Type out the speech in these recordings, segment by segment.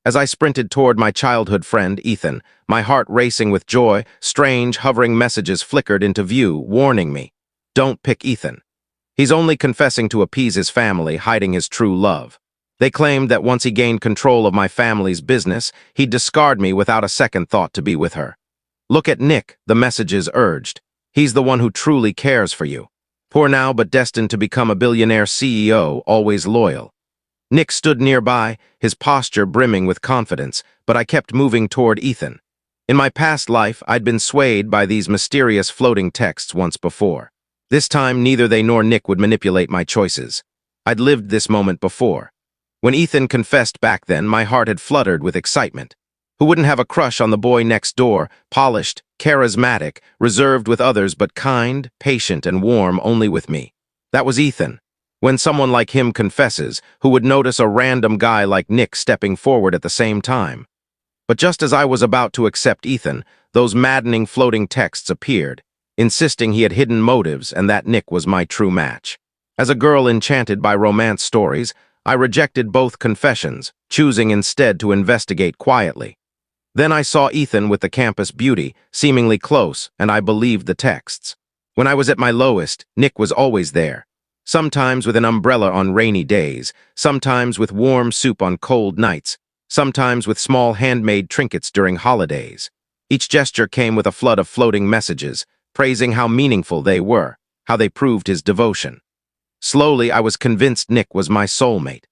As I sprinted toward my childhood friend, Ethan, my heart racing with joy, strange, hovering messages flickered into view, warning me, "Don't pick Ethan. He's only confessing to appease his family, hiding his true love." They claimed that once he gained control of my family's business, he'd discard me without a second thought to be with her. "Look at Nick," the messages urged. "He's the one who truly cares for you. Poor now but destined to become a billionaire CEO, always loyal." Nick stood nearby, his posture brimming with confidence, but I kept moving toward Ethan. In my past life, I'd been swayed by these mysterious floating texts once before. This time, neither they nor Nick would manipulate my choices. I'd lived this moment before. When Ethan confessed back then, my heart had fluttered with excitement. Who wouldn't have a crush on the boy next door, polished, charismatic, reserved with others but kind, patient, and warm only with me? That was Ethan. When someone like him confesses, who would notice a random guy like Nick stepping forward at the same time? But just as I was about to accept Ethan, those maddening floating texts appeared, insisting he had hidden motives and that Nick was my true match. As a girl enchanted by romance stories, I rejected both confessions, choosing instead to investigate quietly. Then I saw Ethan with the campus beauty, seemingly close, and I believed the texts. When I was at my lowest, Nick was always there. Sometimes with an umbrella on rainy days, sometimes with warm soup on cold nights, sometimes with small handmade trinkets during holidays. Each gesture came with a flood of floating messages, praising how meaningful they were, how they proved his devotion. Slowly, I was convinced Nick was my soulmate.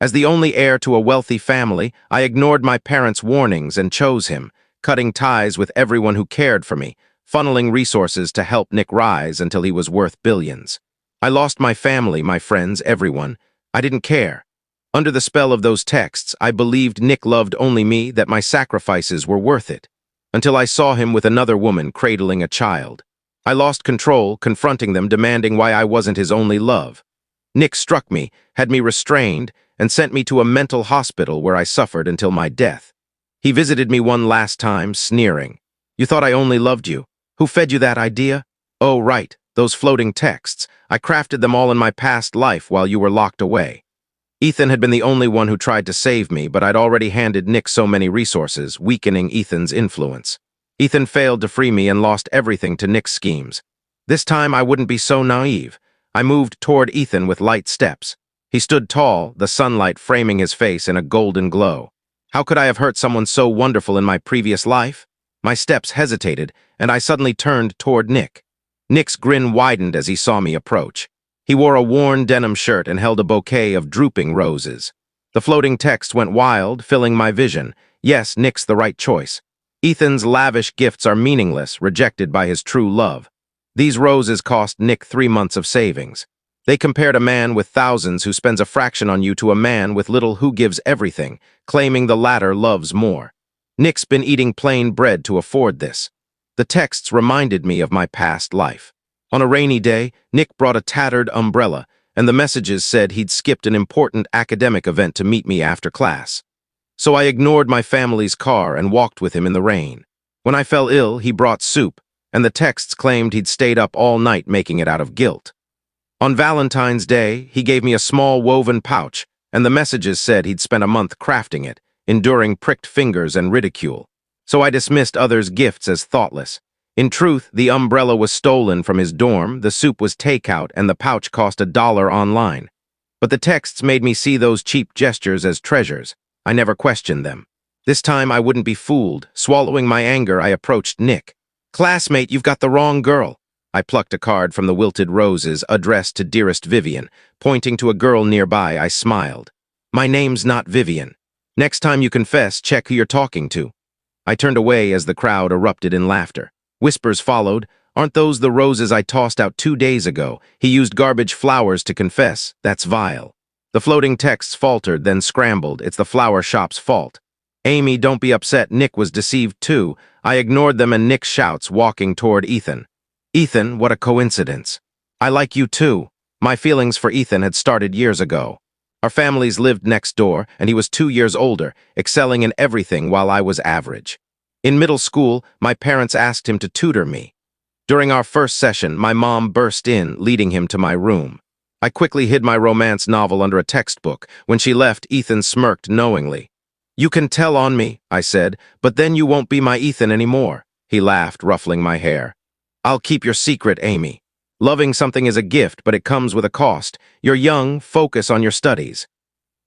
As the only heir to a wealthy family, I ignored my parents' warnings and chose him, cutting ties with everyone who cared for me, funneling resources to help Nick rise until he was worth billions. I lost my family, my friends, everyone. I didn't care. Under the spell of those texts, I believed Nick loved only me, that my sacrifices were worth it. Until I saw him with another woman cradling a child. I lost control, confronting them, demanding why I wasn't his only love. Nick struck me, had me restrained, and sent me to a mental hospital where I suffered until my death. He visited me one last time, sneering. "You thought I only loved you. Who fed you that idea?" "Oh, right, those floating texts. I crafted them all in my past life while you were locked away." Ethan had been the only one who tried to save me, but I'd already handed Nick so many resources, weakening Ethan's influence. Ethan failed to free me and lost everything to Nick's schemes. This time I wouldn't be so naive. I moved toward Ethan with light steps. He stood tall, the sunlight framing his face in a golden glow. How could I have hurt someone so wonderful in my previous life? My steps hesitated, and I suddenly turned toward Nick. Nick's grin widened as he saw me approach. He wore a worn denim shirt and held a bouquet of drooping roses. The floating text went wild, filling my vision. Yes, Nick's the right choice. Ethan's lavish gifts are meaningless, rejected by his true love. These roses cost Nick 3 months of savings. They compared a man with thousands who spends a fraction on you to a man with little who gives everything, claiming the latter loves more. Nick's been eating plain bread to afford this. The texts reminded me of my past life. On a rainy day, Nick brought a tattered umbrella, and the messages said he'd skipped an important academic event to meet me after class. So I ignored my family's car and walked with him in the rain. When I fell ill, he brought soup, and the texts claimed he'd stayed up all night making it out of guilt. On Valentine's Day, he gave me a small woven pouch, and the messages said he'd spent a month crafting it, enduring pricked fingers and ridicule. So I dismissed others' gifts as thoughtless. In truth, the umbrella was stolen from his dorm, the soup was takeout, and the pouch cost $1 online. But the texts made me see those cheap gestures as treasures. I never questioned them. This time I wouldn't be fooled. Swallowing my anger, I approached Nick. "Classmate, you've got the wrong girl." I plucked a card from the wilted roses, addressed to dearest Vivian. Pointing to a girl nearby, I smiled. "My name's not Vivian. Next time you confess, check who you're talking to." I turned away as the crowd erupted in laughter. Whispers followed. "Aren't those the roses I tossed out 2 days ago? He used garbage flowers to confess. That's vile." The floating texts faltered, then scrambled. "It's the flower shop's fault." "Amy, don't be upset. Nick was deceived too." I ignored them and Nick's shouts, walking toward Ethan. "Ethan, what a coincidence. I like you too." My feelings for Ethan had started years ago. Our families lived next door, and he was 2 years older, excelling in everything while I was average. In middle school, my parents asked him to tutor me. During our first session, my mom burst in, leading him to my room. I quickly hid my romance novel under a textbook. When she left, Ethan smirked knowingly. You can tell on me, I said, but then you won't be my Ethan anymore. He laughed, ruffling my hair. I'll keep your secret, Amy. Loving something is a gift, but it comes with a cost. You're young, focus on your studies.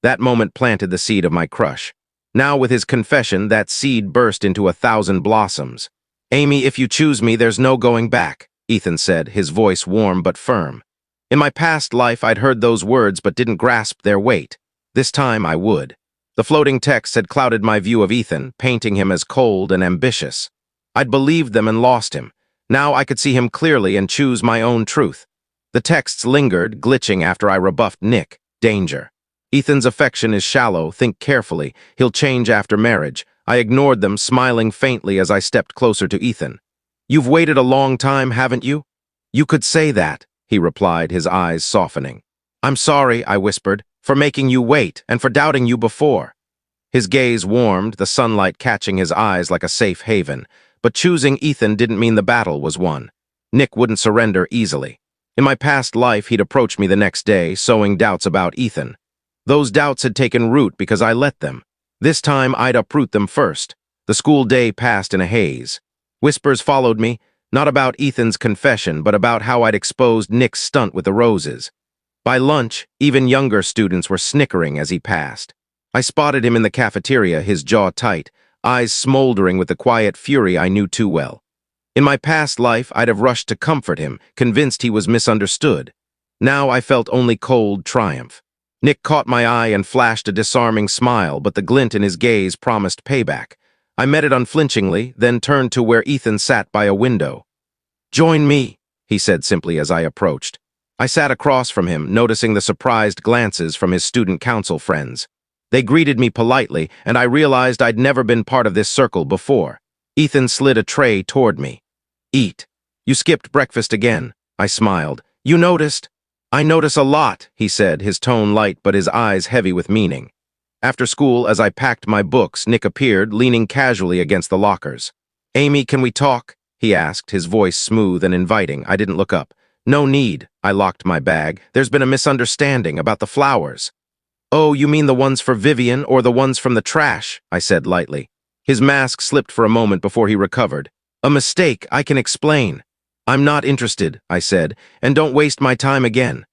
That moment planted the seed of my crush. Now, with his confession, that seed burst into 1,000 blossoms. Amy, if you choose me, there's no going back, Ethan said, his voice warm but firm. In my past life, I'd heard those words but didn't grasp their weight. This time, I would. The floating text had clouded my view of Ethan, painting him as cold and ambitious. I'd believed them and lost him. Now I could see him clearly and choose my own truth. The texts lingered, glitching after I rebuffed Nick. Danger. Ethan's affection is shallow, think carefully. He'll change after marriage. I ignored them, smiling faintly as I stepped closer to Ethan. You've waited a long time, haven't you? You could say that, he replied, his eyes softening. I'm sorry, I whispered, for making you wait and for doubting you before. His gaze warmed, the sunlight catching his eyes like a safe haven. But choosing Ethan didn't mean the battle was won. Nick wouldn't surrender easily. In my past life, he'd approach me the next day, sowing doubts about Ethan. Those doubts had taken root because I let them. This time, I'd uproot them first. The school day passed in a haze. Whispers followed me, not about Ethan's confession, but about how I'd exposed Nick's stunt with the roses. By lunch, even younger students were snickering as he passed. I spotted him in the cafeteria, his jaw tight, eyes smoldering with the quiet fury I knew too well. In my past life, I'd have rushed to comfort him, convinced he was misunderstood. Now I felt only cold triumph. Nick caught my eye and flashed a disarming smile, but the glint in his gaze promised payback. I met it unflinchingly, then turned to where Ethan sat by a window. Join me, he said simply as I approached. I sat across from him, noticing the surprised glances from his student council friends. They greeted me politely, and I realized I'd never been part of this circle before. Ethan slid a tray toward me. Eat. You skipped breakfast again, I smiled. You noticed? I notice a lot, he said, his tone light but his eyes heavy with meaning. After school, as I packed my books, Nick appeared, leaning casually against the lockers. Amy, can we talk? He asked, his voice smooth and inviting. I didn't look up. No need, I locked my bag. There's been a misunderstanding about the flowers. Oh, you mean the ones for Vivian or the ones from the trash, I said lightly. His mask slipped for a moment before he recovered. A mistake, I can explain. I'm not interested, I said, and don't waste my time again.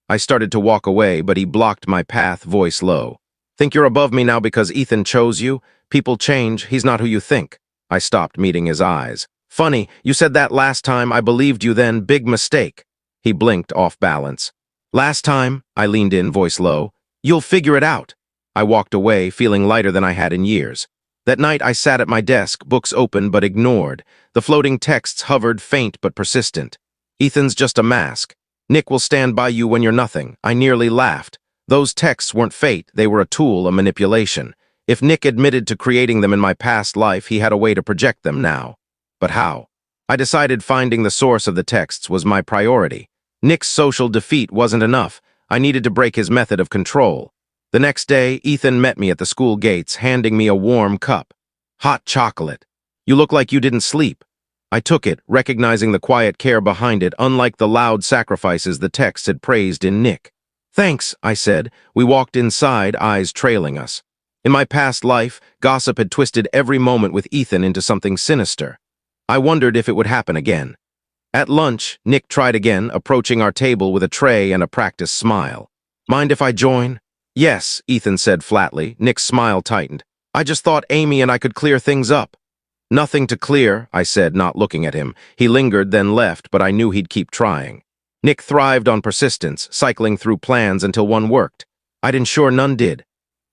I started to walk away, but he blocked my path, voice low. Think you're above me now because Ethan chose you? People change, he's not who you think. I stopped, meeting his eyes. Funny, you said that last time, I believed you then, big mistake. He blinked off balance. Last time, I leaned in, voice low. You'll figure it out. I walked away, feeling lighter than I had in years. That night I sat at my desk, books open but ignored. The floating texts hovered, faint but persistent. Ethan's just a mask. Nick will stand by you when you're nothing. I nearly laughed. Those texts weren't fate, they were a tool, a manipulation. If Nick admitted to creating them in my past life, he had a way to project them now. But how? I decided finding the source of the texts was my priority. Nick's social defeat wasn't enough. I needed to break his method of control. The next day, Ethan met me at the school gates, handing me a warm cup. Hot chocolate. You look like you didn't sleep. I took it, recognizing the quiet care behind it, unlike the loud sacrifices the texts had praised in Nick. Thanks, I said. We walked inside, eyes trailing us. In my past life, gossip had twisted every moment with Ethan into something sinister. I wondered if it would happen again. At lunch, Nick tried again, approaching our table with a tray and a practiced smile. Mind if I join? Yes, Ethan said flatly. Nick's smile tightened. I just thought Amy and I could clear things up. Nothing to clear, I said, not looking at him. He lingered, then left, but I knew he'd keep trying. Nick thrived on persistence, cycling through plans until one worked. I'd ensure none did.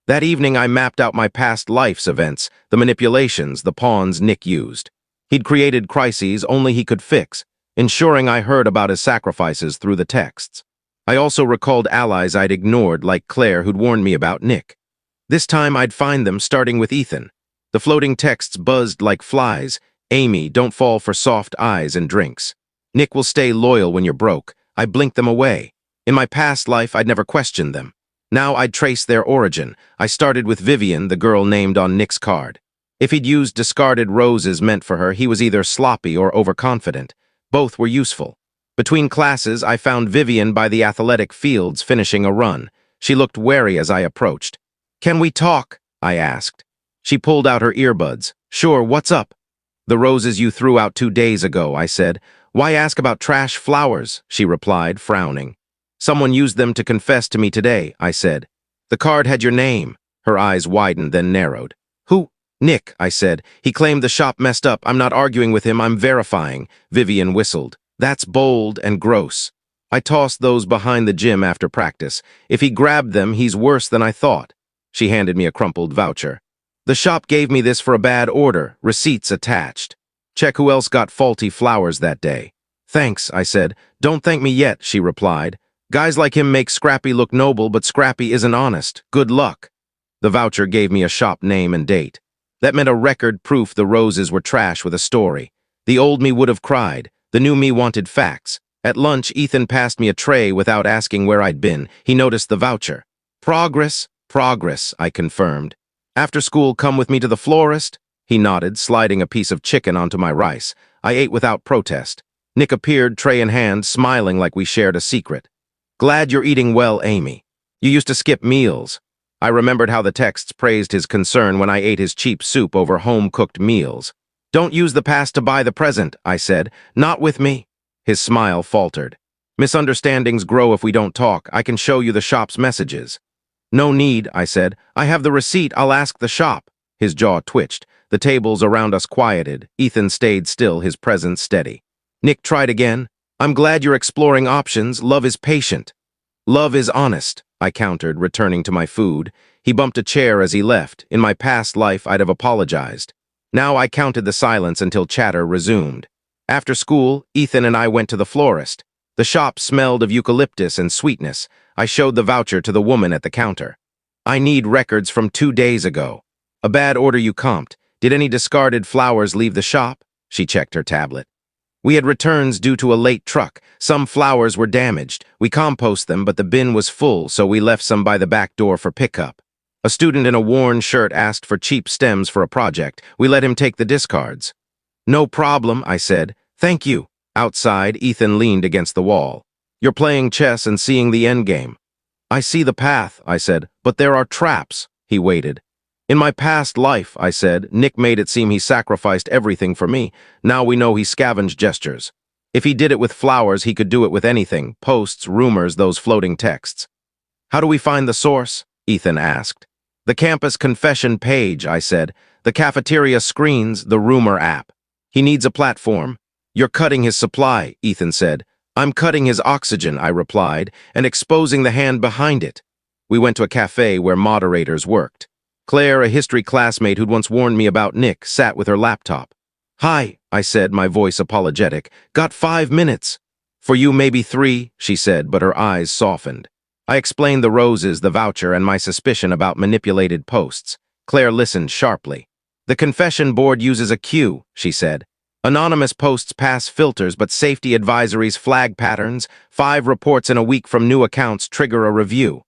That evening, I mapped out my past life's events, the manipulations, the pawns Nick used. He'd created crises only he could fix, ensuring I heard about his sacrifices through the texts. I also recalled allies I'd ignored, like Claire, who'd warned me about Nick. This time I'd find them, starting with Ethan. The floating texts buzzed like flies. Amy, don't fall for soft eyes and drinks. Nick will stay loyal when you're broke. I blinked them away. In my past life, I'd never questioned them. Now I'd trace their origin. I started with Vivian, the girl named on Nick's card. If he'd used discarded roses meant for her, he was either sloppy or overconfident. Both were useful. Between classes, I found Vivian by the athletic fields finishing a run. She looked wary as I approached. Can we talk? I asked. She pulled out her earbuds. Sure, what's up? The roses you threw out 2 days ago, I said. Why ask about trash flowers? She replied, frowning. Someone used them to confess to me today, I said. The card had your name. Her eyes widened, then narrowed. Who? Nick, I said. He claimed the shop messed up. I'm not arguing with him, I'm verifying. Vivian whistled. That's bold and gross. I tossed those behind the gym after practice. If he grabbed them, he's worse than I thought. She handed me a crumpled voucher. The shop gave me this for a bad order, receipts attached. Check who else got faulty flowers that day. Thanks, I said. Don't thank me yet, she replied. Guys like him make Scrappy look noble, but Scrappy isn't honest. Good luck. The voucher gave me a shop name and date. That meant a record proof the roses were trash with a story. The old me would have cried. The new me wanted facts. At lunch, Ethan passed me a tray without asking where I'd been. He noticed the voucher. Progress, I confirmed. After school, come with me to the florist? He nodded, sliding a piece of chicken onto my rice. I ate without protest. Nick appeared, tray in hand, smiling like we shared a secret. Glad you're eating well, Amy. You used to skip meals. I remembered how the texts praised his concern when I ate his cheap soup over home-cooked meals. Don't use the past to buy the present, I said. Not with me. His smile faltered. Misunderstandings grow if we don't talk. I can show you the shop's messages. No need, I said. I have the receipt. I'll ask the shop. His jaw twitched. The tables around us quieted. Ethan stayed still, his presence steady. Nick tried again. I'm glad you're exploring options. Love is patient. Love is honest, I countered, returning to my food. He bumped a chair as he left. In my past life, I'd have apologized. Now I counted the silence until chatter resumed. After school, Ethan and I went to the florist. The shop smelled of eucalyptus and sweetness. I showed the voucher to the woman at the counter. I need records from 2 days ago. A bad order you comped. Did any discarded flowers leave the shop? She checked her tablet. We had returns due to a late truck. Some flowers were damaged. We compost them, but the bin was full, so we left some by the back door for pickup. A student in a worn shirt asked for cheap stems for a project. We let him take the discards. No problem, I said. Thank you. Outside, Ethan leaned against the wall. You're playing chess and seeing the endgame. I see the path, I said, but there are traps. He waited. In my past life, I said, Nick made it seem he sacrificed everything for me. Now we know he scavenged gestures. If he did it with flowers, he could do it with anything. Posts, rumors, those floating texts. How do we find the source? Ethan asked. The campus confession page, I said. The cafeteria screens, the rumor app. He needs a platform. You're cutting his supply, Ethan said. I'm cutting his oxygen, I replied, and exposing the hand behind it. We went to a cafe where moderators worked. Claire, a history classmate who'd once warned me about Nick, sat with her laptop. Hi, I said, my voice apologetic. Got 5 minutes. For you, maybe 3, she said, but her eyes softened. I explained the roses, the voucher, and my suspicion about manipulated posts. Claire listened sharply. The confession board uses a queue, she said. Anonymous posts pass filters, but safety advisories flag patterns. 5 reports in a week from new accounts trigger a review.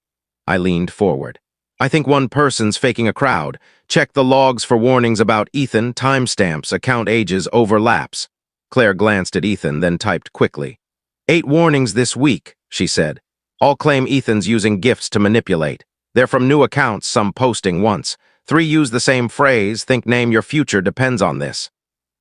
I leaned forward. I think one person's faking a crowd. Check the logs for warnings about Ethan, timestamps, account ages, overlaps. Claire glanced at Ethan, then typed quickly. 8 warnings this week, she said. All claim Ethan's using gifts to manipulate. They're from new accounts, some posting once. 3 use the same phrase, think name your future depends on this.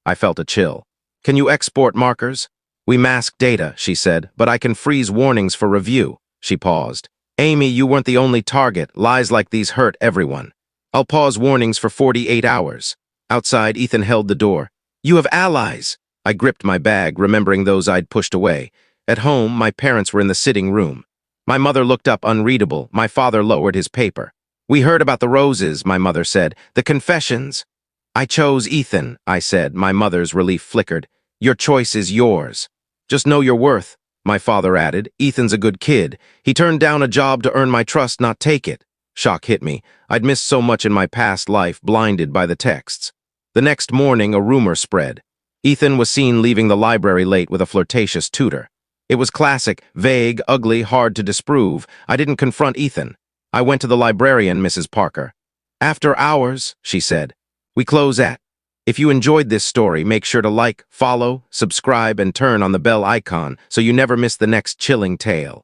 I felt a chill. Can you export markers? We mask data, she said, but I can freeze warnings for review. She paused. Amy, you weren't the only target. Lies like these hurt everyone. I'll pause warnings for 48 hours. Outside, Ethan held the door. You have allies. I gripped my bag, remembering those I'd pushed away. At home, my parents were in the sitting room. My mother looked up unreadable. My father lowered his paper. We heard about the roses, my mother said. The confessions. I chose Ethan, I said. My mother's relief flickered. Your choice is yours. Just know your worth. My father added, Ethan's a good kid. He turned down a job to earn my trust, not take it. Shock hit me. I'd missed so much in my past life, blinded by the texts. The next morning, a rumor spread. Ethan was seen leaving the library late with a flirtatious tutor. It was classic, vague, ugly, hard to disprove. I didn't confront Ethan. I went to the librarian, Mrs. Parker. After hours, she said. We close at. If you enjoyed this story, make sure to like, follow, subscribe, and turn on the bell icon so you never miss the next chilling tale.